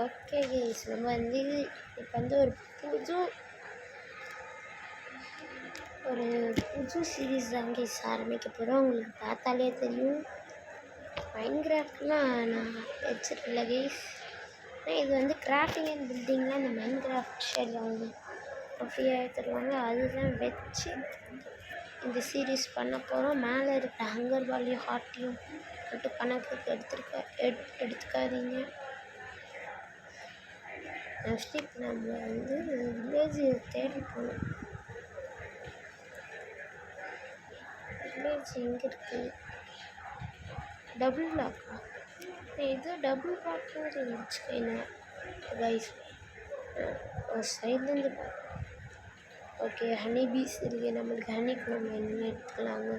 Okay guys, நம்ம வந்து இப்போ வந்து ஒரு புது சீரீஸ் தான் கைஸ் ஆரம்பிக்க போகிறோம். உங்களுக்கு பார்த்தாலே தெரியும். மைன்கிராஃப்ட்லாம் நான் வச்சிருக்கல கைஸ். ஆனால் இது வந்து கிராஃப்டிங் அண்ட் பில்டிங்லாம் இந்த மைன்கிராஃப்ட் ஷெல் அவங்க ஃப்ரீயாக தருவாங்க. அதுதான் வச்சு இந்த சீரீஸ் பண்ண போகிறோம். மேலே இருக்கிற ஹங்கர் பாலையும் ஹார்ட்டையும் மட்டும் கணக்குக்கு எடுத்துக்காதீங்க. நெக்ஸ்ட் இப்போ நம்ம வந்து வில்லேஜ் தேடி போகணும். வில்லேஜ் எங்கே இருக்குது? டபுள் பிளாக்கா? ஏதோ டபுள் பிளாக் மாதிரி இருந்துச்சு கைஸ். ஒரு சைட்லேருந்து ஓகே, ஹனி பீஸ் இருக்கு. நம்மளுக்கு ஹனிக்கு நம்ம என்ன எடுத்துக்கலாங்க.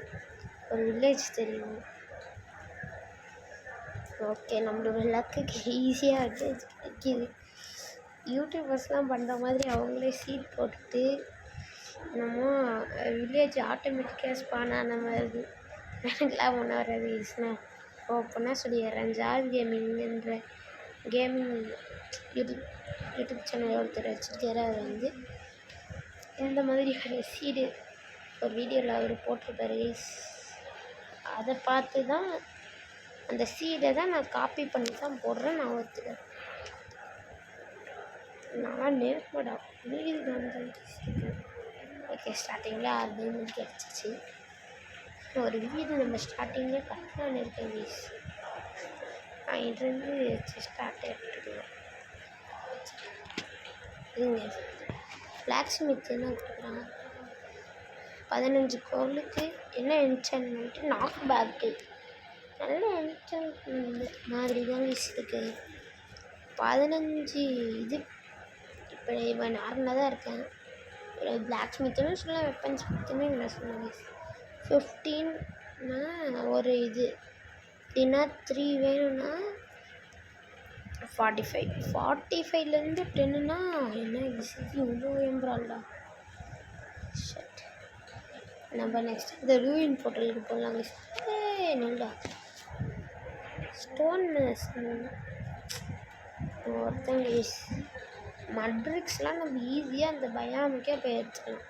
ஒரு வில்லேஜ் தெரியும். ஓகே, நம்மளோட லக்குக்கு ஈஸியாக வில்லேஜ் கிடைக்கிது. யூடியூபர்ஸ்லாம் பண்ணுற மாதிரி அவங்களே சீட் போட்டுட்டு நம்ம வில்லேஜ் ஆட்டோமேட்டிக்காக ஸ்பான் ஆன மாதிரி எனக்குலாம் ஒன்றும் வராது ஈஸ்னா ஓப்பனா சொல்லிடுறேன். ஜாவி கேமிங்ன்ற கேமிங் யூடியூப் சேனல் ஒருத்தர் வச்சுருக்காரு. அவர் வந்து இந்த மாதிரி சீடு ஒரு வீடியோவில் அவர் போட்டிருப்பாரு. அதை பார்த்து தான் அந்த சீடை தான் நான் காப்பி பண்ணி தான் போடுறேன். நான் ஒருத்தர் நான் நேர்மடா வீடு வந்து ஓகே, ஸ்டார்டிங்கில் 6 டைமண்ட் கிடச்சிச்சு. ஒரு வீடு நம்ம ஸ்டார்டிங்கில் கட்டலான்னு இருக்கேன் வீஸ். நான் இருந்து ஸ்டார்ட் எடுத்துக்கலாம். இங்கே பிளாக் ஸ்மித் என்ன கொடுக்குறாங்க? 15 கோலுக்கு என்ன என்சான்மெண்ட்டு? நாக் பேக்கு நல்ல என்சான்மெண்ட் மாதிரி தான் வீஸ் இருக்குது. 15 இது இப்போ இவன் நார்மலாக தான் இருக்கேன். பிளாக் ஸ்மித்துன்னு சொல்லலாம், வெப்பன் ஸ்மித்துன்னு என்ன சொல்லுவாங்க. 15னா ஒரு இது இல்லைன்னா 3 வேணும்னா 45. 45லேருந்து 10னா என்ன இவ்வளோ எம்பரால்டா. ஷட், நம்ம நெக்ஸ்ட் இந்த ரூயின் போர்ட்டலுக்கு போடலாங்க. நல்லா ஸ்டோன் ஒருத்தங்க மட்ரிக்ஸ்லாம் நம்ம ஈஸியாக அந்த பயாமுக்கே போய் எடுத்துக்கலாம்.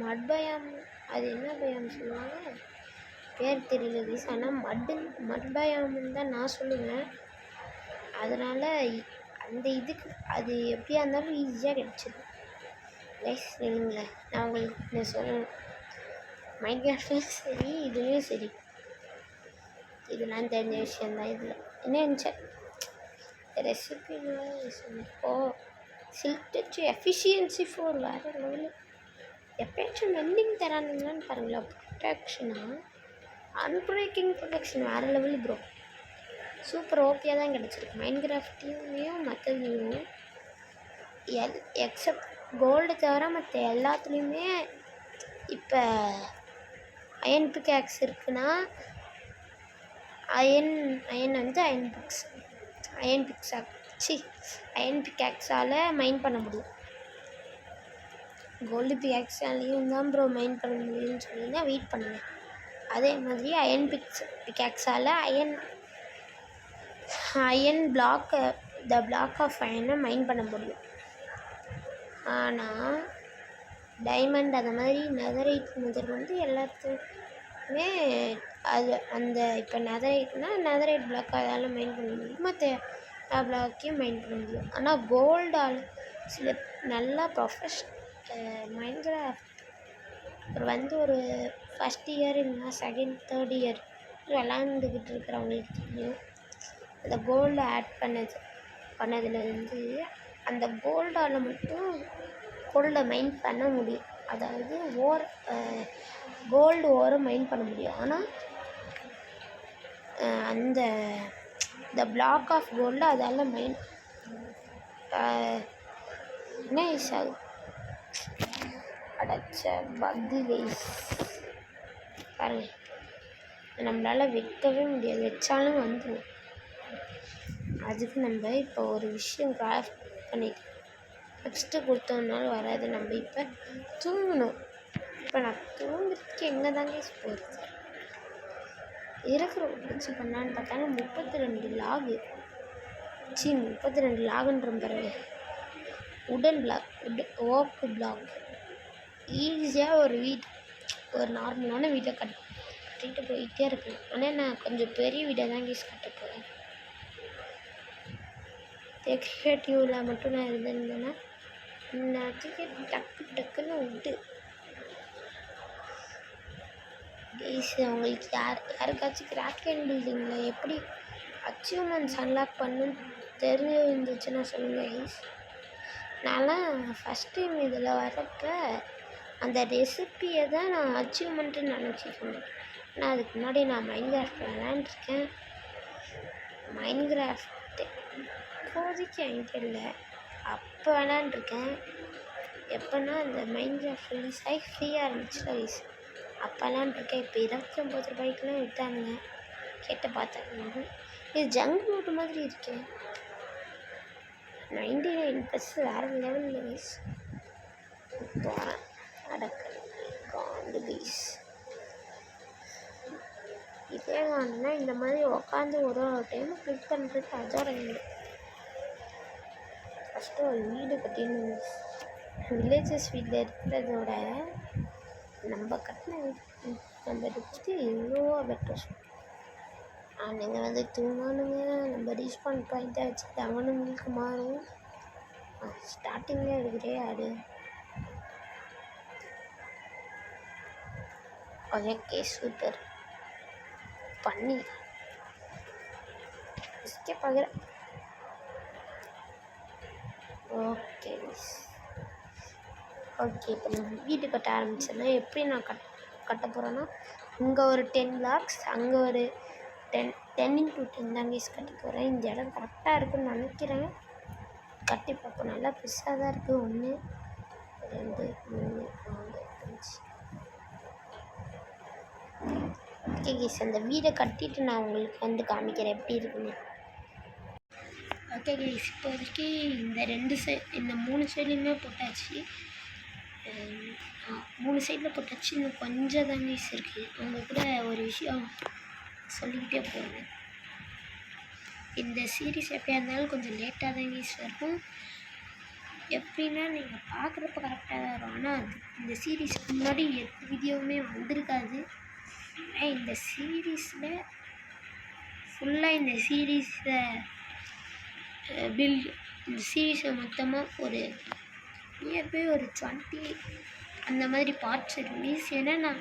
மட் பயாம், அது என்ன பயாம் சொல்லுவாங்க பேர் தெரியல கைஸ். ஆனால் மட் பயாமுன்னு தான் நான் சொல்லுவேன். அதனால் அந்த இதுக்கு அது எப்படியா இருந்தாலும் ஈஸியாக கிடச்சிடும் கைஸ். இல்லைங்களா, நான் உங்களுக்கு சொல்லணும். மைன்கிராஃப்ட்லையும் சரி இதுலேயும் சரி இதெல்லாம் தெரிஞ்ச விஷயந்தான். இதில் என்ன இருந்துச்சு ரெசிபிலாம் இப்போது சில்க் டச் எஃபிஷியன்சி 4 வேறு லெவலு. எப்பயாச்சும் வெண்டிங் தரானுங்களான்னு பாருங்களா. ப்ரொடெக்ஷனாக அன்பிரேக்கிங் ப்ரொடெக்ஷன் வேறு லெவலு ப்ரோ. சூப்பர் ஓகேயாக தான் கிடச்சிருக்கு. மைன்கிராஃப்ட்லேயும் மற்றதுலேயும் எக்ஸப்ட் கோல்டு தவிர மற்ற எல்லாத்துலேயுமே இப்போ அயன் பிக்காக்ஸ் இருக்குன்னா அயன் வந்து அயன் பிக்காக்ஸால் மைன் பண்ண முடியும். கோல்டு பிக்காக்ஸாலையும் தான் ப்ரோ மைன் பண்ண முடியும்னு சொல்லிங்கன்னா வெயிட் பண்ணுங்கள். அதே மாதிரி அயன் பிக்காக்ஸால் அயன் பிளாக் ஆஃப் அயனை மைன் பண்ண முடியும். ஆனால் டைமண்ட் அந்த மாதிரி நெதரைட் முதல் வந்து எல்லாத்துக்குமே அது அந்த இப்போ நெதரைட் பிளாக் அதால் மைன் பண்ண முடியும். மற்ற பிளாக்கையும் மைன் பண்ண முடியும். ஆனால் கோல்டால் சில நல்லா மைன்கிராஃப்ட் வந்து ஒரு ஃபஸ்ட் இயர் இல்லைன்னா செகண்ட் 3rd இயர் விளாண்டுக்கிட்டு இருக்கிறவங்களுக்கு தெரியும். அந்த கோல்டு ஆட் பண்ணதுலேருந்து அந்த கோல்டால் மட்டும் கோல்டை மைன் பண்ண முடியும். அதாவது கோல்டு ஓரை மைன் பண்ண முடியும். ஆனால் அந்த பிளாக் ஆஃப் கோல்டு அதால் மைன் என்ன யூஸ் ஆகுது அடைச்ச பக்கு வைஸ் பாருங்க. நம்மளால் வைக்கவே முடியாது, வச்சாலும் வந்துடும். அதுக்கு நம்ம இப்போ ஒரு விஷயம் கிராஃப்ட் பண்ணிட்டு நெக்ஸ்ட்டு கொடுத்தோம்னாலும் வராது. நம்ம இப்போ தூங்கணும். இப்போ நான் தூங்குறதுக்கு எங்கே தாங்க போகிறது? இருக்கிற வச்சு பண்ணான்னு பார்த்தாலும் 32 லாகு 32 லாகுன்ற பாருங்க. உடன் பிளாக், ஓக்கு பிளாக். ஈஸியாக ஒரு நார்மலான வீட்டை கட்டிட்டு போயிட்டே இருக்கேன். ஆனால் நான் கொஞ்சம் பெரிய வீடை தான் கட்ட போகிறேன். கிரியேட்டிவில் மட்டும் நான் இருந்திருந்தேன்னா நேரத்துக்கு டக்குன்னு விட்டு அவங்களுக்கு யாருக்காச்சும் கிராக் அண்ட் பில்டிங்கில் எப்படி அச்சீவ்மெண்ட்ஸ் அன்லாக் பண்ணுன்னு தெரிஞ்சு இருந்துச்சுன்னா சொல்லுங்கள் கைஸ். நான்லாம் ஃபஸ்ட் டைம் இதில் வரப்போ அந்த ரெசிப்பியை தான் நான் அச்சீவ்மெண்ட்டுன்னு நினச்சிருந்தேன். ஆனால் அதுக்கு முன்னாடி நான் மைன்கிராஃப்ட் விளாண்டுருக்கேன். மைன்கிராஃப்ட் இப்போதைக்கு என்கிட்ட இல்லை, அப்போ விளாண்டுருக்கேன். எப்போனா இந்த மைன்கிராஃப்ட் ரிலீஸ் ஆகி ஃப்ரீயாக இருந்துச்சு கைஸ், அப்போ விளாண்டுருக்கேன். இப்போ 29 ரூபாய்க்குலாம் விட்டானுங்க, கேட்டு பார்த்தேன். இது ஜங்க் மோட்டு மாதிரி இருக்கேன். 99+ வேறு லெவலில் கைஸ். போகிறேன் காண்டு கைஸ். இதே காணுன்னா இந்த மாதிரி உட்காந்து ஒரு டைம் கிளிக் பண்ணுறதுக்கு அதோட இல்லை. ஃபஸ்ட்டு ஒரு வீடு கட்டிடணும். வில்லேஜஸ் வீட்டில் இருக்கிறதோட நம்ம கட்டின நம்ம இருக்கிறது எவ்வளோ பெட்டர். நீங்கள் வந்து தூங்கணுங்க, நம்ம ரீஸ்பான் பாயிண்ட்டை வச்சுட்டு அவனுங்களுக்கு மாறும். ஸ்டார்டிங்கில் எடுக்கிறே ஆடு. ஓகே சூப்பர் பண்ணி எஸ்கேப் ஆகிறேன். ஓகே இப்போ நம்ம வீடு கட்ட ஆரம்பிச்சேன்னா எப்படி நான் கட்ட போகிறேன்னா, இங்கே ஒரு 10 lakhs, அங்கே ஒரு 10x10 தான் கைஸ் கட்ட போகிறேன். இந்த இடம் கரெக்டாக இருக்குன்னு நினைக்கிறேன். கட்டி பார்ப்போம். நல்லா பெருசாக தான் இருக்குது. 1 2 3 4 5. ஓகே கைஸ், அந்த வீடை கட்டிட்டு நான் உங்களுக்கு வந்து காமிக்கிறேன் எப்படி இருக்குன்னு. ஓகே கைஸ், இப்போதைக்கு இந்த 3 சைட்லையுமே போட்டாச்சு. 3 சைடில் போட்டாச்சு. இன்னும் கொஞ்சம் தான் கைஸ் இருக்குது. அவங்க கூட ஒரு விஷயம் சொல்லிக்கிட்டே போகிறேன். இந்த சீரீஸ் எப்படியா இருந்தாலும் கொஞ்சம் லேட்டாக தான் கைஸ் வரும். எப்படின்னா நீங்கள் பார்க்குறப்ப கரெக்டாக தான் வரும். ஆனால் இந்த சீரீஸ்க்கு முன்னாடி எந்த வீடியோவுமே வந்திருக்காது. இந்த சீரீஸில் ஃபுல்லாக இந்த சீரீஸை இந்த சீரீஸை மொத்தமாக ஒரு நியர்பை ஒரு 20 அந்த மாதிரி பார்ட்ஸ் ரிலீஸ். ஏன்னா நான்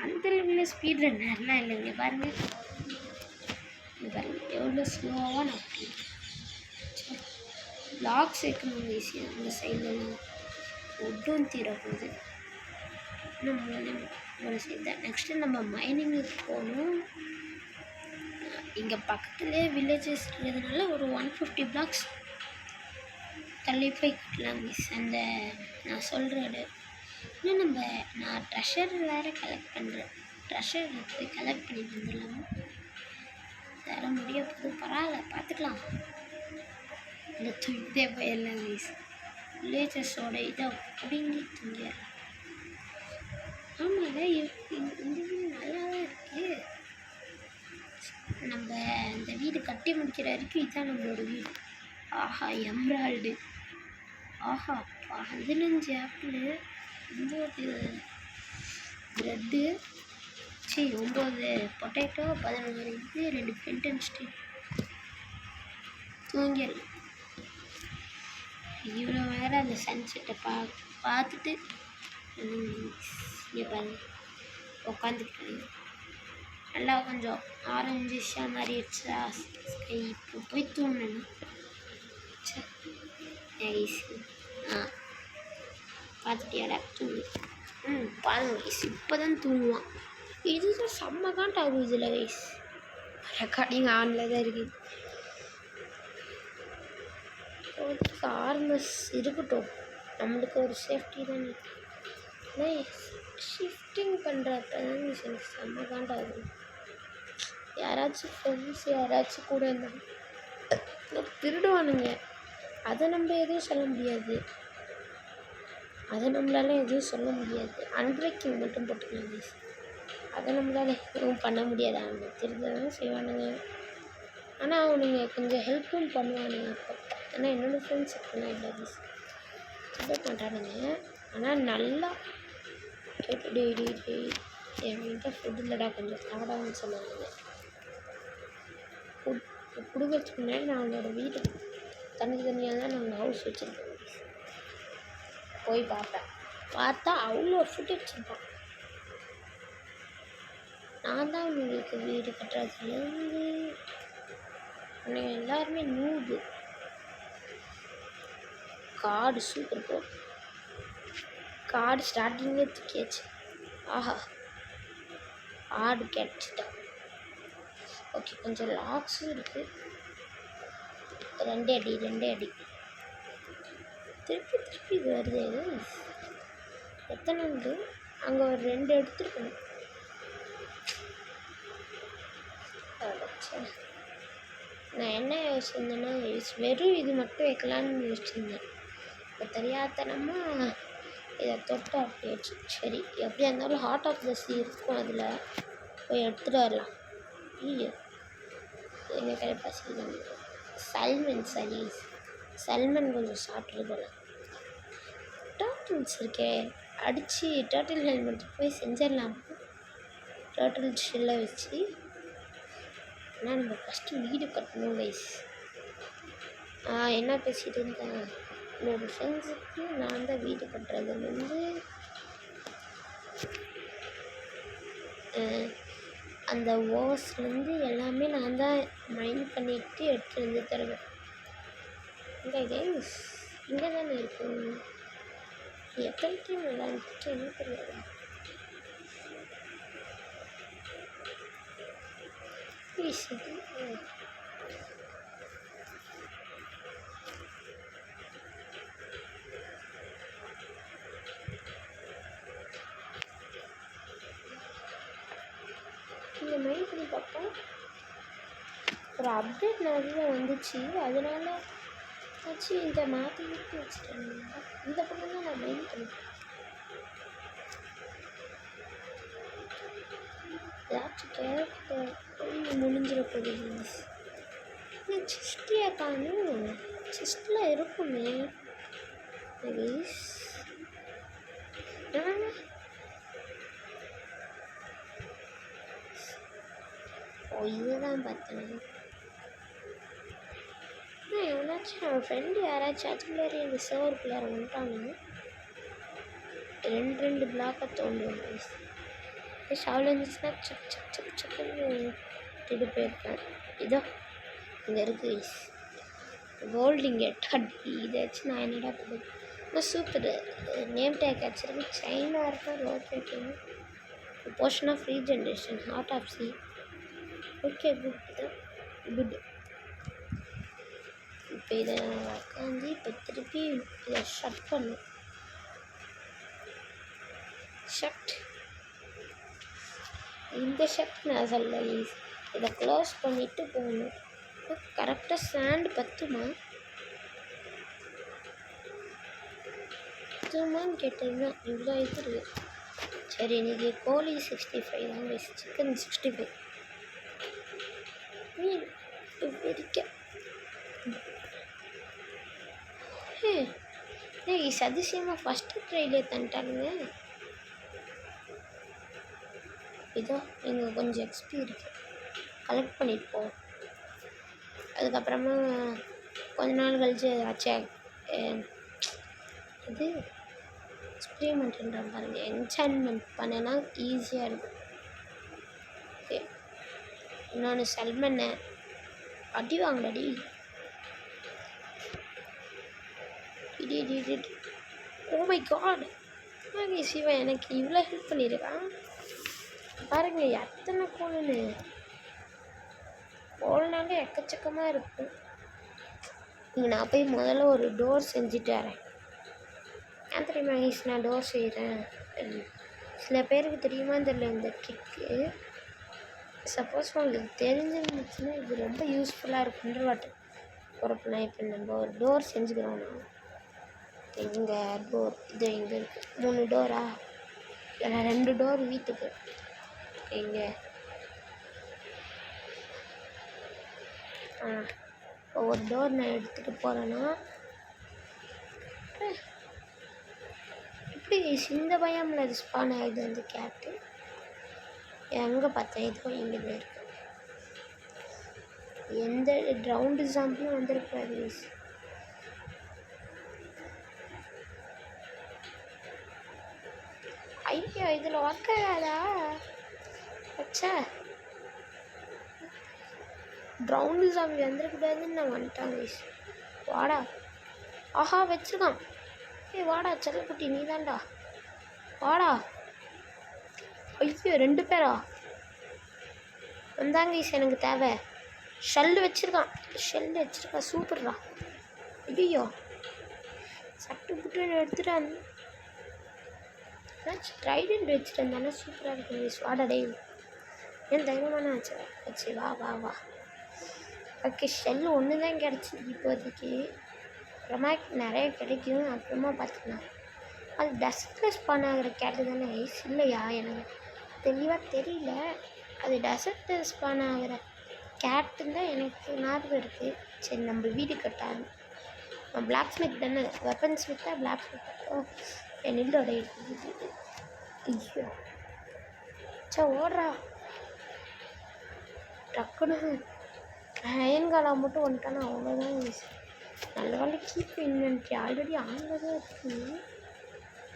அந்த லெவலில் ஸ்பீட் ரன்னர்லாம் இல்லைங்க. பாருங்கள் எவ்வளோ ஸ்லோவாக நான் ப்ளாக்ஸ் வைக்கணும் ஈஸியாக. அந்த சைட்லலாம் ஒட்டும் தீரப்போகுது. இன்னும் 3 சைடு தான். நெக்ஸ்ட்டு நம்ம மைனிங்குக்கு போகணும். இங்கே பக்கத்துலேயே வில்லேஜஸ் இருக்கிறதுனால ஒரு 150 blocks தள்ளி போய் கட்டலாம் மிஸ். அந்த நான் சொல்கிற இடம் இன்னும் நான் ட்ரெஷர் வேறு கலெக்ட் பண்ணுறேன். ட்ரெஷர் போய் கலெக்ட் பண்ணிட்டு வந்துடலாமா? தர முடிய போது பரவாயில்ல, பார்த்துக்கலாம். இந்த தூங்கிட்டே போயிடலாம் மிஸ். வில்லேஜஸோட இதை பிடிங்கி தூங்கிடலாம். ஆமாங்க, இந்த வீடு நல்லா தான் இருக்குது. நம்ம இந்த வீடு கட்டி முடிக்கிற வரைக்கும் இதுதான் நம்மளோட வீடு. ஆஹா எம்ரால்டு, ஆஹா 15 ஆப்பிள், 9 ப்ரெட்டு, 9 பொட்டேட்டோ, 11 இது, 2 பென்டன் ஸ்டிக். தூங்கிடலாம். இவ்வளோ நேரம் அந்த சன்செட்டை பார்த்துட்டு இங்கே பாருங்க உட்காந்துக்கிட்டேன். நல்லா கொஞ்சம் ஆரஞ்சிஷாக மாதிரி இருந்துச்சா ஸ்கை. இப்போ போய் தூங்கினேன்னா பார்த்துட்டியாடா தூங்கு. பாருங்க வயசு இப்போ தான் தூங்குவான். இதுதான் செம்ம காண்ட் ஆகும். இதில் வயசு ரெக்கார்டிங் ஆனில் தான் இருக்குது. ஆர்மஸ் இருக்கட்டும், நம்மளுக்கு ஒரு சேஃப்டி தானே. ஆனால் ஷிஃப்டிங் பண்ணுறப்ப தான் எனக்கு செம்ம காண்ட் ஆகும். யாராச்சும் ஃப்ரெண்ட்ஸ் யாராச்சும் கூட இருந்தாங்க திருடுவானுங்க. அதை நம்ம எதுவும் சொல்ல முடியாது. அன்பிரேக்கிங் மட்டும் போட்டுக்கலாம். அதை நம்மளால் எதுவும் பண்ண முடியாது. அவங்க திருடவும் செய்வானுங்க. ஆனால் அவனுங்க கொஞ்சம் ஹெல்ப்பும் பண்ணுவானுங்க இப்போ. ஆனால் என்னோடய ஃப்ரெண்ட்ஸ் எப்படின்னா இல்லை சப்போர்ட் பண்ணுறானுங்க. ஆனால் நல்லா கேட்டு டெய்லி என்கிட்ட ஃபுட் இல்லைடா கொஞ்சம் தாடான்னு சொன்னாங்க. ஃபுட் கொடுக்கறதுக்கு முன்னாடி நான் அவனோட வீடு தனியாக தான் நாங்கள் ஹவுஸ் வச்சுருக்கோம். போய் பார்ப்பேன், பார்த்தா அவ்வளோ ஃபுட் வச்சுருப்பான். நான் தான் அவங்களுக்கு வீடு கட்டுறதுலேருந்து எல்லாருமே நூறு கார்டு சூப்பர் போ கார்டு ஸ்டார்டிங்கே தூக்கியாச்சு. ஆஹா ஆடு கிடச்சிட்டா. ஓகே கொஞ்சம் லாக்ஸும் இருக்குது. 2 அடி திருப்பி இது வருது. எத்தனை உண்டு அங்கே ஒரு 2 எடுத்துருக்கணும். நான் என்ன யோசிச்சிருந்தேன்னா வெறும் இது மட்டும் வைக்கலான்னு யோசிச்சிருந்தேன். இப்போ தெரியாதனமாக இதை தொட்டு அப்படியாச்சு. சரி எப்படியா இருந்தாலும் ஹார்ட் ஆஃப் த சீ இருக்கும், அதில் போய் எடுத்துகிட்டு வரலாம். ஐயோ எங்கள் கடை பசி சல்மன் கொஞ்சம் சாப்பிட்றதெல்லாம் டர்ட்டில்ஸ் இருக்கே அடித்து டர்ட்டில் ஹெல்மெட் போய் செஞ்சிடலாம். டர்ட்டில் ஷெல்லை வச்சு. ஆனால் நம்ம ஃபஸ்ட்டு வீடு கட்டணும் கைஸ். என்ன பேசிகிட்டு இருந்தேன், என்னோடய ஃப்ரெண்ட்ஸுக்கு நான் தான் வீடு கட்டுறதுலேருந்து அந்த ஓவர்ஸ்லேருந்து எல்லாமே நான் தான் மைண்ட் பண்ணிவிட்டு எடுத்துகிட்டு வந்து தருவேன். இந்த கேம்ஸ் இங்கே தானே இருக்கும். எத்தனை டைம் விளையாண்டுட்டு என்ன தெரியாது. இந்த மைண்ட் பண்ணி பார்த்தோம் ஒரு அப்டேட் நிறைய வந்துச்சு. அதனால வச்சு இதை மாற்றி விட்டு வச்சுட்டேன். இந்த பக்கம் தான் நான் மைண்ட் பண்ணிட்டேன். ஏதாச்சும் கேரக்டர் போய் முடிஞ்சிட போகுது. சிஸ்டியா காணும் சிஸ்டில் இருக்குமே. இதுதான் பார்த்தேன். எவனாச்சும் அவன் ஃப்ரெண்டு யாராச்சும் அதுக்குள்ளார இந்த சர்வருக்குள்ளார வந்துட்டாங்க. 2 பிளாக்கை தோண்டுவாங்க. ஷாவில் இருந்துச்சுன்னா சக்குன்னு விட்டுட்டு போயிருப்பேன். இதோ இங்கே இருக்குது கோல்டிங் எட்டாடி. இதை வச்சு நான் என்னடா பண்ணுவேன். இன்னும் சூப்பர் நேம் டேக் வச்சுருக்கு. சைனாக இருக்கா ரோட் வைக்கணும். Portion of regeneration heart of C. Okay good. இப்போ இதை உட்காந்து இப்போ திருப்பி இதை ஷட் பண்ணும். ஷட் இந்த ஷட் நான் சொல்ல இதை க்ளோஸ் பண்ணிவிட்டு போகணும். கரெக்டாக சாண்ட் பத்துமான்னு கேட்டிங்கன்னா இவ்வளோ இது இருக்குது. சரி இன்றைக்கி கோழி 65 தான், சிக்கன் 65 மீன் பிரிக்க. சதிசியமாக ஃபஸ்ட்டு ட்ரைலே தந்துட்டானுங்க. இதோ இங்கே கொஞ்சம் எக்ஸ்பி இருக்குது, கலெக்ட் பண்ணிட்டு போ. அதுக்கப்புறமா கொஞ்ச நாள் கழிச்சு ஆச்சா இது எக்ஸ்பிரிமெண்ட்ன்ற பாருங்கள். என்சான்மெண்ட் பண்ணனா ஈஸியாக இருக்கும். ஓகே இன்னொன்று சல்மனை அடி வாங்கடி. ஓ மை காட் சிவன் எனக்கு இவ்வளோ ஹெல்ப் பண்ணியிருக்கான் பாருங்கள். எத்தனை கோல்னாலே எக்கச்சக்கமாக இருக்கும். இங்கே நான் போய் முதல்ல ஒரு டோர் செஞ்சுட்டு வரேன். ஏன் தெரியுமா நான் டோர் செய்கிறேன், சில பேருக்கு தெரியுமான்னு தெரியல இந்த ட்ரிக்கு. சப்போஸ் உங்களுக்கு தெரிஞ்சிருந்துச்சுன்னா இது ரொம்ப யூஸ்ஃபுல்லாக இருக்குன்ற வாட்டு பொறுப்புனா. இப்போ நம்ம ஒரு டோர் செஞ்சுக்கிறோம். இங்கே டோர் இது இங்கே இருக்குது 3 டோரா இல்லை 2 டோர் வீட்டுக்கு. இங்கே ஒரு டோர் நான் எடுத்துகிட்டு போகிறேன்னா இப்படி இந்த பயமில் அது ஸ்பான் ஆகிடுது அந்த கேட்டு. எங்கே பார்த்தேன் இதுவும் இங்கே தான் இருக்கு. எந்த ரவுண்டு ஜாம்பியும் வந்துருக்காது. ஐயோ இதில் ஒர்க்காதா வச்சா ரவுண்டு ஜாம்பி வந்துருக்கூடாதுன்னு நான் வந்துட்டாங்க. வாடா. ஆஹா வச்சுருக்கான். வாடா செல்லக்குட்டி நீ தான்டா வாடா. ஐயோ 2 பேரா வந்தாங்க. எனக்கு தேவை ஷெல்லு வச்சுருக்கான். சூப்பர்டா. ஐயோ சட்டு புட்டுன்னு எடுத்துட்டான். ட்ரைடன்ட் வச்சுட்டு இருந்தானே சூப்பராக இருக்கும். வாடா டே ஏன் தைரியமான வச்சு வா. ஓகே ஷெல்லு ஒன்று தான் கிடச்சிருக்கு இப்போதைக்கு. அப்புறமா நிறைய கிடைக்கும். அப்புறமா பார்த்துக்கலாம். அது டெசர்ட்டில் ஸ்பான் ஆகிற கேட்டு தானே இல்லையா? எனக்கு தெளிவாக தெரியல. அது டெசர்ட்டில் ஸ்பான் ஆகிற கேட்டுன்னு தான் எனக்கு ஞாபகம் இருக்குது. சரி நம்ம வீடு கட்டாது. பிளாக் ஸ்மித் தானே வெப்பன் ஸ்மித்தா பிளாக் ஸ்மித்தா? ஓ நில்லோட இருக்குது. ஐயோ ஓடுறா டக்குன்னு. அயன்காலா மட்டும் வந்துட்டானா அவ்வளோதான். நல்ல வேலை கீப் இன்வென்ட்ரி ஆல்ரெடி ஆன்ல தான் இருக்குது.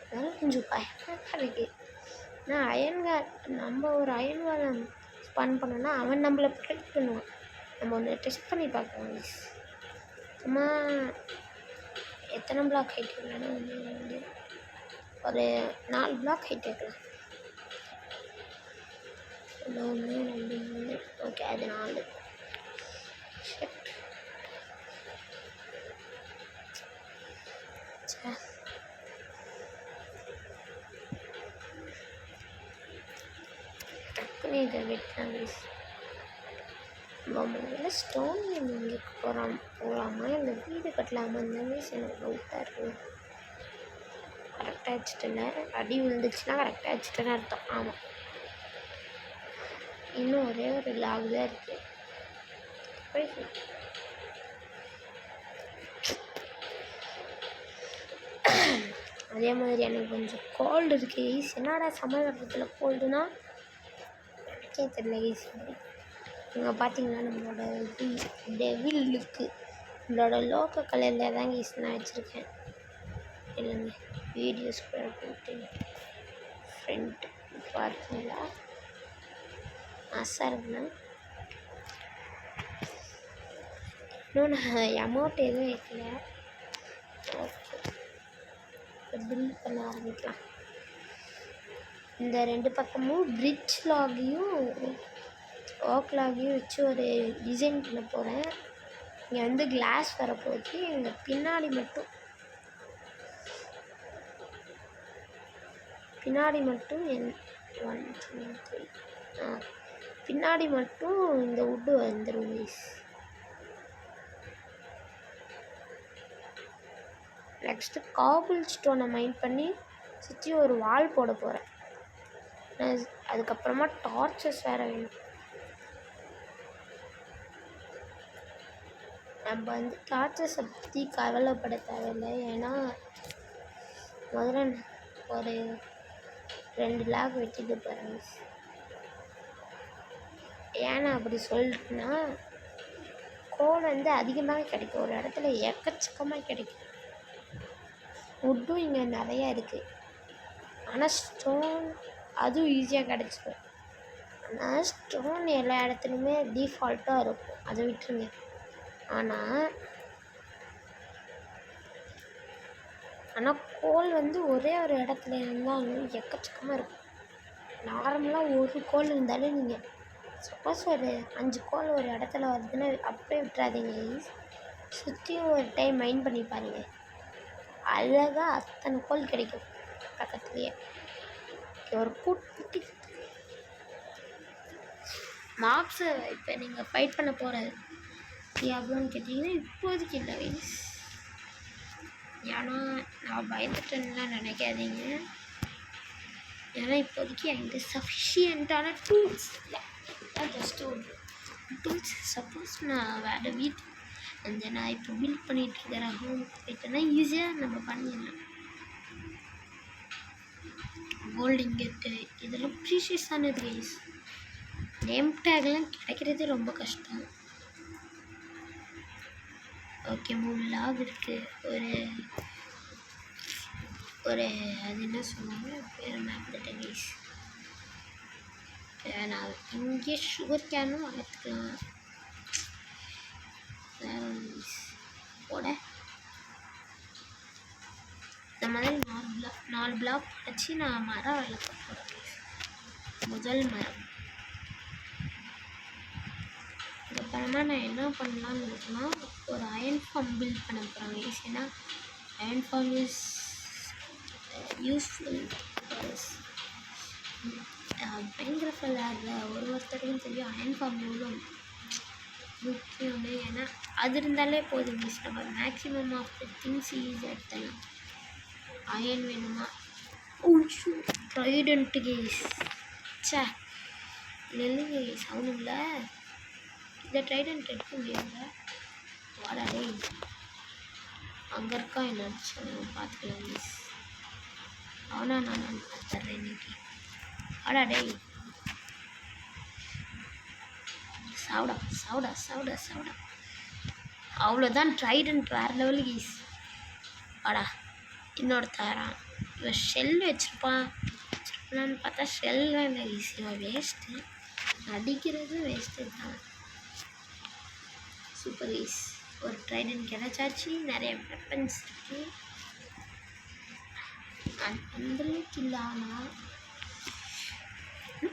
அதனால கொஞ்சம் பயமாக தான் இருக்குது. நான் நம்ம ஒரு அயன்காலை ஸ்பான் பண்ணோன்னா அவன் நம்மளை ப்ரொடெக்ட் பண்ணுவான். நம்ம ஒன்று டெஸ்ட் பண்ணி பார்க்கலாம். அம்மா எத்தனை பிளாக் ஹைட் இல்லைன்னா ஒரு 4 பிளாக் ஹைட் வைக்கலாம். 1 2 3 ஓகே அது 4. டக்குன்னு இதை வெட்டாங்க. முதல்ல ஸ்டோன் இங்கே போகலாமா இல்லை வீடு கட்டலாமா? இந்த மீஸ் எனக்கு டவுட்டாக இருக்குது. கரெக்டாக வச்சுட்டேன். அடி விழுந்துச்சுன்னா கரெக்டாக வச்சுட்டேன்னு அர்த்தம். ஆமாம் இன்னும் ஒரே ஒரு லாக் தான் இருக்குது. அதே மாதிரி எனக்கு கொஞ்சம் கோல்டு இருக்குது. ஈஸி என்னடா சமையல் கோல்டுனா எனக்கே தெரியல. ஈஸி இங்கே பார்த்தீங்கன்னா நம்மளோட டெவில் லுக்கு நம்மளோட லோக்கோ கலரில் தாங்க ஈஸி நான் வச்சுருக்கேன். இல்லைங்க வீடியோஸ் கூட போட்டு ஃப்ரெண்ட் பார்த்தீங்களா ஆசா இருக்குண்ணா. இன்னும் நான் அமௌண்ட் எதுவும் வைக்கல. ஓகே பில் பண்ண ஆரம்பிக்கலாம். இந்த 2 பக்கமும் பிரிட்ஜ் லாகையும் ஓக் லாகையும் வச்சு ஒரு டிசைன் பண்ண போகிறேன். இங்கே வந்து கிளாஸ் வரப்போச்சு. இங்கே பின்னாடி மட்டும்1 2 3 பின்னாடி மட்டும் இந்த வுட்டு வந்துடும். நெக்ஸ்ட்டு காபிள் ஸ்டோனை மைண்ட் பண்ணி சுற்றி ஒரு வால் போட போகிறேன். அதுக்கப்புறமா டார்ச்சஸ் வேறு வேணும். நம்ம வந்து டார்ச்சஸை பற்றி கவலைப்பட தேவையில்லை. ஏன்னா முதல்ல ஒரு 2 லாக் வெட்டிட்டு போகிறேன். ஏன்னா அப்படி சொல்லிட்டுனா கோல் வந்து அதிகமாக கிடைக்கும். ஒரு இடத்துல எக்கச்சக்கமாக கிடைக்கும். வுட்டும் இங்கே நிறையா இருக்குது. ஆனால் ஸ்டோன் அதுவும் ஈஸியாக கிடச்சிடும். ஆனால் ஸ்டோன் எல்லா இடத்துலையுமே டிஃபால்ட்டாக இருக்கும். அதை விட்டுருங்க. ஆனால் கோல் வந்து ஒரே ஒரு இடத்துல இருந்தாலும் எக்கச்சக்கமாக இருக்கும். நார்மலாக ஒரு கோல் இருந்தாலே நீங்கள் சப்போஸ் ஒரு 5 கோல் ஒரு இடத்துல வருதுன்னா அப்படியே விட்டுறாதீங்க. சுற்றியும் ஒரு டைம் மைண்ட் பண்ணி பாருங்கள். அழகாக அத்தனை கோல் கிடைக்கும் பக்கத்துலேயே. ஒரு குட்டி மார்க்ஸை இப்போ நீங்கள் ஃபைட் பண்ண போகிறது எவ்வளோன்னு கேட்டிங்கன்னா இப்போதைக்கு இல்லை வைஸ். ஏன்னா நான் பயந்துட்டேன்னுலாம் நினைக்காதீங்க. ஏன்னா இப்போதைக்கு என்கிட்ட சஃபிஷியண்ட்டான டூல்ஸ் இல்லை. ஜஸ்ட்டு டூல்ஸ் சப்போஸ் நான் வேறு அந்த நான் இப்போ பில்ட் பண்ணிகிட்டு இருக்கிற ஹோம் போயிட்டேன்னா ஈஸியாக நம்ம பண்ணிடலாம். கோல்டு இங்கெட்டு இதெல்லாம் ப்ரீஷியஸானது கைஸ். நேம் டேக்லாம் கிடைக்கிறது ரொம்ப கஷ்டம். ஓகே 3 லாக் இருக்குது. ஒரு அது என்ன சொல்லுவாங்க பேர் மறந்துட்டேன் கைஸ். நான் இங்கே சுகர் கேனும் வளர்த்துக்கலாம். வேற ஒன்று போட இந்த மாதிரி 4 பிளாக் வச்சு நான் மரம் வளர்க்க போகிறேன். முதல் மரம். அதுக்கப்புறமா நான் என்ன பண்ணலான்னு இருக்குன்னா ஒரு அயன் ஃபார்ம் பில்ட் பண்ண போகிறாங்க கைஸ். ஏன்னா அயன் ஃபார்ம் இஸ் யூஸ்ஃபுல். பயங்கர விளையாடுற ஒருத்தருக்கும் தெரியும் அயன் ஃபார்ம் எவ்வளோ முக்கியம்னு. ஏன்னா அது இருந்தாலே போதும் மிஸ், நம்ம மேக்ஸிமம் ஆஃப் த திங்ஸ் ஈஸியாக எடுத்தலாம். அயன் வேணுமா? ட்ரைடன்ட்டு கேஸ் சே நெல்லுங்க கேஸ் அவனு இல்லை. இந்த ட்ரைடன்ட் எடுக்க முடியாதுங்க. வாடாடே அங்கே இருக்கா என்னாச்சு பார்த்துக்கலாம் மிஸ். அவனா நான் பார்த்துட்றேன் இன்னைக்கு. வாடாடே சாவுடா சாவுடா சாவுடா சாவுடா. அவ்வளோதான் ட்ரைடன்ட் வேறு லெவல் கீஸ். வாடா இன்னொருத்தரான். இவன் ஷெல் வச்சுருப்பான்னு பார்த்தா ஷெல்லாம் இல்லை கீஸ். இவன் வேஸ்ட்டு, அடிக்கிறது வேஸ்ட்டு தான். Super keys. ஒரு ட்ரைடன்ட் கிடச்சாச்சு. நிறைய வெப்பன்ஸ் இருக்குது. அந்தளவுக்கு இல்லை. ஆனால்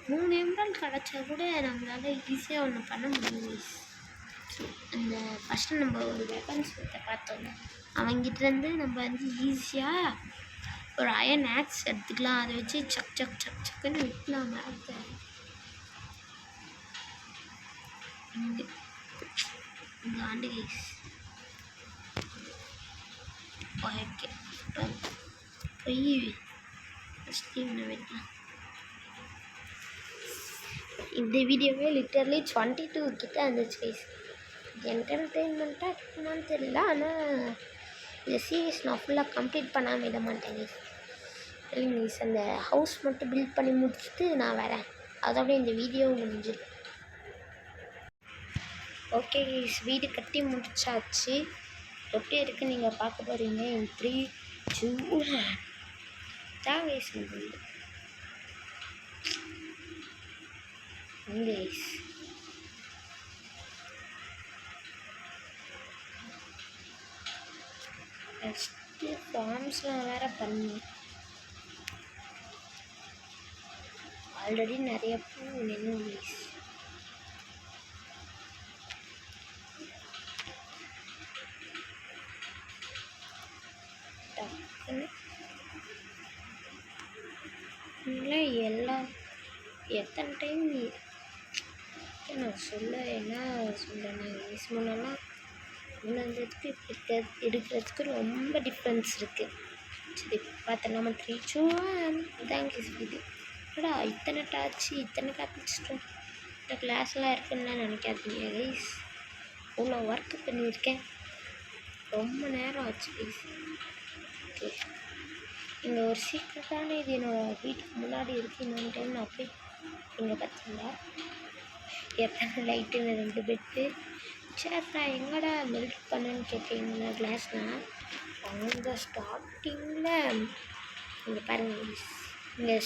3 எம்ராய்டு கிடச்சா கூட நம்மளால் ஈஸியாக ஒன்று பண்ண முடியும். அந்த ஃபஸ்ட்டு நம்ம ஒரு வெப்பன்ஸ் பார்த்தோம்ல அவங்கிட்டேருந்து நம்ம வந்து ஈஸியாக ஒரு அயன் ஆக்ஸ் எடுத்துக்கலாம். அதை வச்சு சக் சக் சக் சக்குன்னு விட்டுலாம் மரத்தை. இந்த ஆண்டு கைஸ் ஓகே போய் ஃபஸ்ட்டு இவனை வெட்டலாம். இந்த வீடியோவே லிட்டர்லி 22 கிட்ட இருந்துச்சு கைஸ். என்டர்டெயின்மெண்ட்டாக இருக்குமான்னு தெரியல. ஆனால் இந்த சீரீஸ் நான் ஃபுல்லாக கம்ப்ளீட் பண்ணாமல் விட மாட்டேன் கைஸ். இல்லைங்க கைஸ், அந்த ஹவுஸ் மட்டும் பில்ட் பண்ணி முடிச்சுட்டு நான் வரேன். அதோட இந்த வீடியோ முடிஞ்சிடும். ஓகே கைஸ், வீடு கட்டி முடிச்சாச்சு. எப்படி இருக்குது நீங்கள் பார்க்க போகிறீங்க. 3 2 தான் கைஸ் வீடு. கைஸ் ஃபஸ்ட்டு ஃபார்ம்ஸ்லாம் வேறு பண்ணி ஆல்ரெடி நிறைய பூ நின்று கைஸ். டக்குன்னு எல்லா எத்தனை டைம் நான் சொல்ல என்ன சொல்கிறேன்னா கைஸ், முன்னெல்லாம் முன்னதுக்கு இப்போ எடுக்கிறதுக்கு ரொம்ப டிஃப்ரென்ஸ் இருக்குது. சரி பார்த்தா நம்ம 3 2 1 இதான் கைஸ் வீடு. அடா இத்தனை டாச்சு இத்தனை காப்பிச்சிட்டோம். இந்த கிளாஸ்லாம் இருக்குன்னு நினைக்காதீங்க கைஸ். இவ்வளோ ஒர்க்கு பண்ணியிருக்கேன். ரொம்ப நேரம் ஆச்சு கைஸ். ஓகே இங்கே ஒரு சீக்கிரத்தான இது என்னோடய வீட்டுக்கு முன்னாடி இருக்குது. இன்னொரு டைம் நான் போய் இங்கே பார்த்தீங்களா எத்தனை லைட்டுன்னு 2 பெட்டு. சேர்றா எங்கடா மெல்ட் பண்ணுன்னு கேட்குறீங்களா கிளாஸ்னால் அங்கே ஸ்டார்டிங்கில் இங்கே பாருங்கள் இங்கே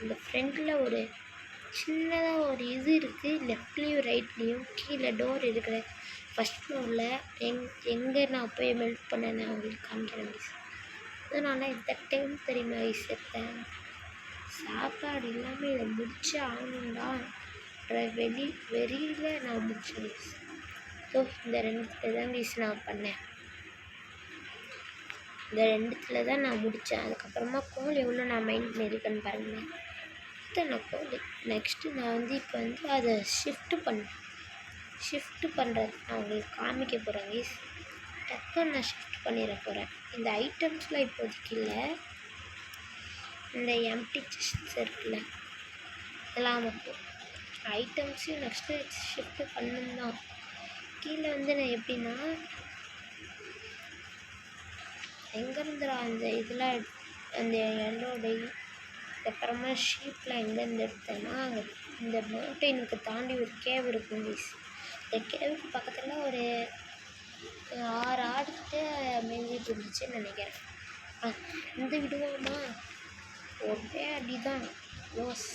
இந்த ஃப்ரண்ட்டில் ஒரு சின்னதாக ஒரு இது இருக்குது. லெஃப்ட்லேயும் ரைட்லேயும் கீழே டோர் இருக்கிற ஃபஸ்ட் ஃப்ளோரில் எங்கே நான் போய் மெல்ட் பண்ணேன் நான் உங்களுக்கு காமிக்கிறேன் மிஸ். அதனால் இந்த டைம் தெரியுமா மிஸ் எடுத்தேன். சாப்பாடு எல்லாமே இதை முடிச்சு ஆகணுண்டா வெளியில் நான் முடிச்சேன் மிஸ். ஸோ இந்த 2 தான் மிஸ் நான் பண்ணேன். இந்த 2 தான் நான் முடித்தேன். அதுக்கப்புறமா கோல் எவ்வளோ நான் மைண்ட் பண்ணியிருக்கேன்னு பாருங்கள். இத்தனை கோல். நெக்ஸ்ட்டு நான் வந்து இப்போ வந்து அதை ஷிஃப்ட்டு பண்ணுறது நான் உங்களுக்கு காமிக்க போகிறேன் கைஸ். டக்குன்னு நான் ஷிஃப்ட் பண்ணிட போகிறேன். இந்த ஐட்டம்ஸ்லாம் இப்போதைக்கு இல்லை. இந்த எம்டி செஸ்ட்ஸ் இருக்குல்ல இதெல்லாம் மட்டும் ஐட்டம்ஸையும் நெக்ஸ்ட்டு ஷிஃப்ட்டு பண்ணணும் தான். கீழே வந்து நான் எப்படின்னா எங்கேருந்துடா அந்த இதெல்லாம் அந்த எல்லோடை அப்புறமா ஷீப்லாம் எங்கேருந்து எடுத்தேன்னா அங்கே இந்த மவுண்டெயினுக்கு தாண்டி ஒரு கேவ் இருக்கும் ப்ளீஸ். இந்த கேவுக்கு பக்கத்தில் ஒரு 6 ஆடுகிட்ட மேய்ஞ்சிட்டு இருந்துச்சுன்னு நினைக்கிறேன். இந்த விடுவோமா ஒரே அடி தான் யோஸ்.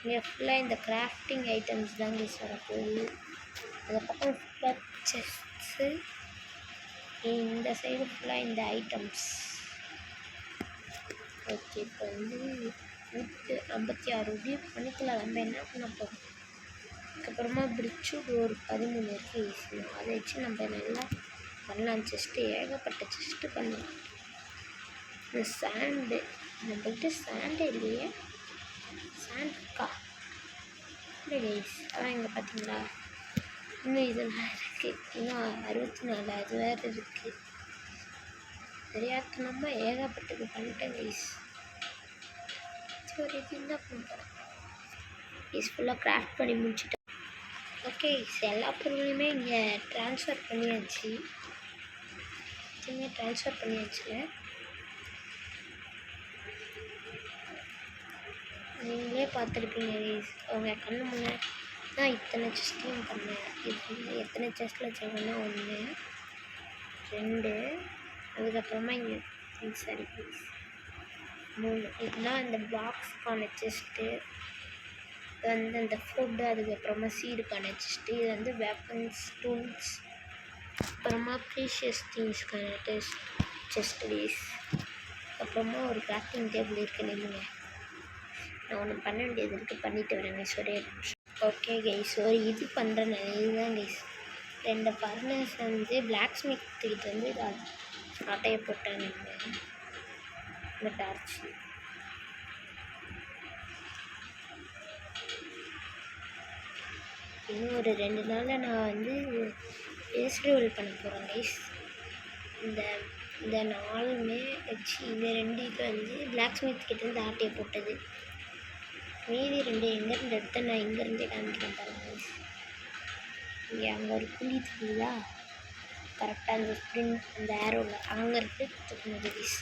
இங்கே ஃபுல்லாக இந்த கிராஃப்டிங் ஐட்டம்ஸ் தான் ப்ளீஸ் வரப்போகுது. அதுக்கப்புறம் ஃபுல்லாக செஸ்ஸு, இந்த சைடு ஃபுல்லாக இந்த ஐட்டம்ஸ். ஓகே, இப்போ வந்து 56 உட் பண்ணிக்கலாம். நம்ம என்ன பண்ண போகிறோம்? அதுக்கப்புறமா பிரிட்ஜுட் ஒரு 13 இருக்குது ஈஸியாக. அதை வச்சு நம்ம நல்லா பண்ணலாம். செஸ்ட்டு ஏகப்பட்ட செஸ்ட்டு பண்ணலாம். இந்த சாண்டு நம்மள்கிட்ட சாண்டே இல்லையே. சாண்ட் இருக்கா? இல்லை கைஸ், அதான் இங்கே பார்த்தீங்களா இன்னும் இதெல்லாம் இருக்குது. இன்னும் 64 அது வேறு இருக்குது. தெரியாதனமாக ஏகப்பட்டது பண்ணிட்டேன் கைஸ். ஒரு இது என்ன பண்ணுறேன் ஃபுல்லாக கிராஃப்ட் பண்ணி முடிச்சுட்டேன். ஓகே, எல்லா பொருளையுமே இங்கே ட்ரான்ஸ்ஃபர் பண்ணியாச்சு. ட்ரான்ஸ்ஃபர் பண்ணியாச்சுல. நீங்களே பார்த்துருப்பீங்க கைஸ், அவங்க கண்ணு முன்னே நான் இத்தனை செஸ்ட்லையும் பண்ணேன். இது எத்தனை செஸ்ட்டில் வச்சுருக்கேன்னா 1 2 அதுக்கப்புறமா இங்கே சரி ப்ளீஸ் 3. இதெல்லாம் இந்த பாக்ஸ்க்கான செஸ்ட்டு, இது வந்து அந்த ஃபுட்டு, அதுக்கப்புறமா சீடுக்கான செஸ்ட்டு, இது வந்து வெப்பன்ஸ் டூல்ஸ், அப்புறமா ப்ரீஷியஸ் திங்ஸ்க்கான செஸ்ட் ப்ளீஸ். அப்புறமா ஒரு கிராஃப்டிங் டேபிள் இருக்குது. நில்லுங்க, நான் ஒன்று பண்ண வேண்டியது இருக்குது, பண்ணிட்டு வரேங்க. ஒரே நிமிஷம். ஓகே கைஸ், ஒரு இது பண்ணுறேன் நான். இதுதான் கைஸ் 2 ஃபர்னஸ் வந்து பிளாக் ஸ்மித்துக்கிட்ட வந்து ஆட்டையை போட்டாங்க இந்த டார்ச். இன்னும் ஒரு 2 நாளில் நான் வந்து ஃபெஸ்டிவல் பண்ண போகிறேன் கைஸ். இந்த 4மே வச்சு இந்த 2 இது வந்து பிளாக் ஸ்மித் கிட்டேருந்து ஆட்டையை போட்டது. மீதி 2 எங்கேருந்து எடுத்தேன் நான் இங்கேருந்தே காமிக்கிறேன் பாருங்க. இங்கே அங்கே ஒரு புளி தெரியுதா, கரெக்டாக அந்த ஸ்ப்ரிண்ட் அந்த ஏரோவில் அங்கே இருக்குது கைஸ்.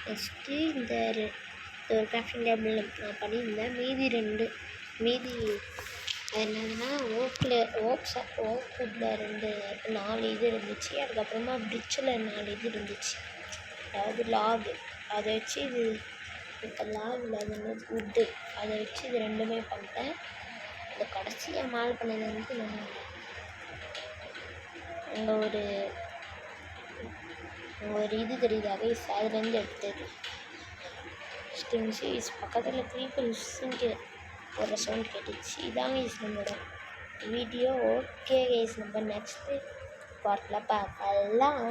நெக்ஸ்ட்டு இந்த ஒரு கிராஃப்டிங் டேபிள் நான் பண்ணியிருந்தேன். மீதி என்னதுன்னா ஓக்வுட்டில் 4 இது இருந்துச்சு. அதுக்கப்புறமா பிரிட்ஜில் 4 இது இருந்துச்சு, அதாவது லாகு. அதை வச்சு இது இப்போ லாகில் அது வுட்டு, அதை வச்சு இது 2மே பண்ணிட்டேன். இந்த கடைசியாக மால் பண்ணது வந்து நான் அங்கே ஒரு இது தெரியுதா கைஸ், அதுலேருந்து எடுத்தது. ஸ்டிங்ஸ் பக்கத்தில் க்ரீப்பிள்ஸுன்ட்டு ஒரு சவுண்ட் கேட்டுச்சு. இதாங்க கைஸ் நம்மளோட வீடியோ. ஓகே கைஸ், நம்ம நெக்ஸ்ட்டு பார்ட்டில் பார்க்கலாம்.